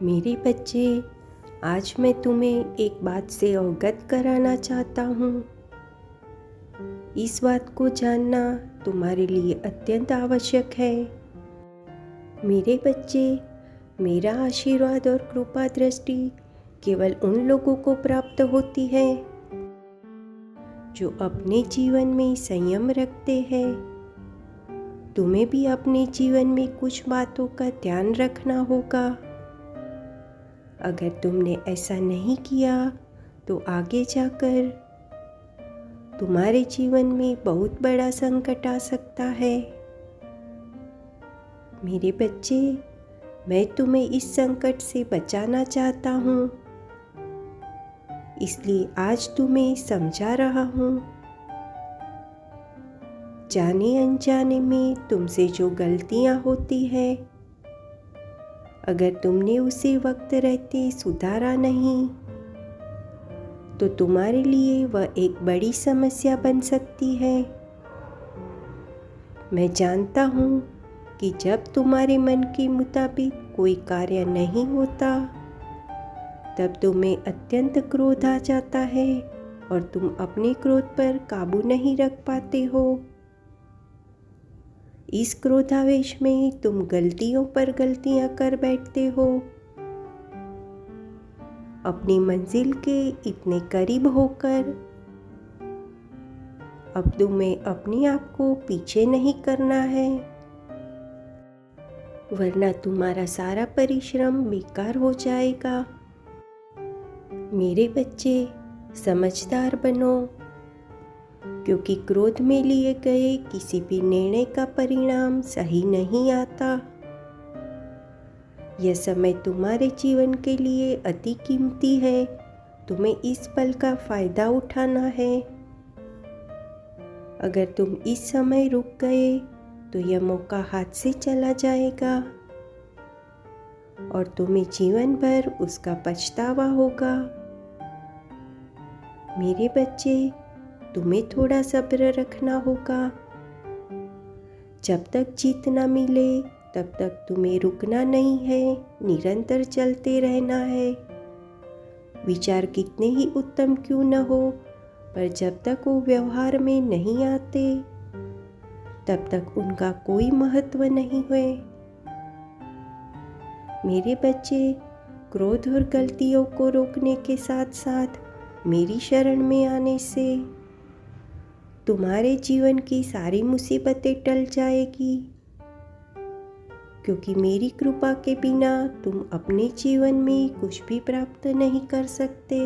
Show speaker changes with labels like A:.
A: मेरे बच्चे, आज मैं तुम्हें एक बात से अवगत कराना चाहता हूँ। इस बात को जानना तुम्हारे लिए अत्यंत आवश्यक है। मेरे बच्चे, मेरा आशीर्वाद और कृपा दृष्टि केवल उन लोगों को प्राप्त होती है जो अपने जीवन में संयम रखते हैं। तुम्हें भी अपने जीवन में कुछ बातों का ध्यान रखना होगा। अगर तुमने ऐसा नहीं किया तो आगे जाकर तुम्हारे जीवन में बहुत बड़ा संकट आ सकता है। मेरे बच्चे, मैं तुम्हें इस संकट से बचाना चाहता हूँ, इसलिए आज तुम्हें समझा रहा हूँ। जाने अनजाने में तुमसे जो गलतियाँ होती है, अगर तुमने उसे वक्त रहते सुधारा नहीं तो तुम्हारे लिए वह एक बड़ी समस्या बन सकती है। मैं जानता हूँ कि जब तुम्हारे मन के मुताबिक कोई कार्य नहीं होता तब तुम्हें अत्यंत क्रोध आ जाता है और तुम अपने क्रोध पर काबू नहीं रख पाते हो। इस क्रोधावेश में तुम गलतियों पर गलतियां कर बैठते हो। अपनी मंजिल के इतने करीब होकर अब तुम्हें अपने आप को पीछे नहीं करना है, वरना तुम्हारा सारा परिश्रम बेकार हो जाएगा। मेरे बच्चे, समझदार बनो, क्योंकि क्रोध में लिए गए किसी भी निर्णय का परिणाम सही नहीं आता। यह समय तुम्हारे जीवन के लिए अति कीमती है। तुम्हें इस पल का फायदा उठाना है। अगर तुम इस समय रुक गए तो यह मौका हाथ से चला जाएगा और तुम्हें जीवन भर उसका पछतावा होगा। मेरे बच्चे, तुम्हें थोड़ा सब्र रखना होगा। जब तक जीत न मिले तब तक तुम्हें रुकना नहीं है, निरंतर चलते रहना है। विचार कितने ही उत्तम क्यों न हो, पर जब तक वो व्यवहार में नहीं आते तब तक उनका कोई महत्व नहीं है। मेरे बच्चे, क्रोध और गलतियों को रोकने के साथ साथ मेरी शरण में आने से तुम्हारे जीवन की सारी मुसीबतें टल जाएगी, क्योंकि मेरी कृपा के बिना तुम अपने जीवन में कुछ भी प्राप्त नहीं कर सकते।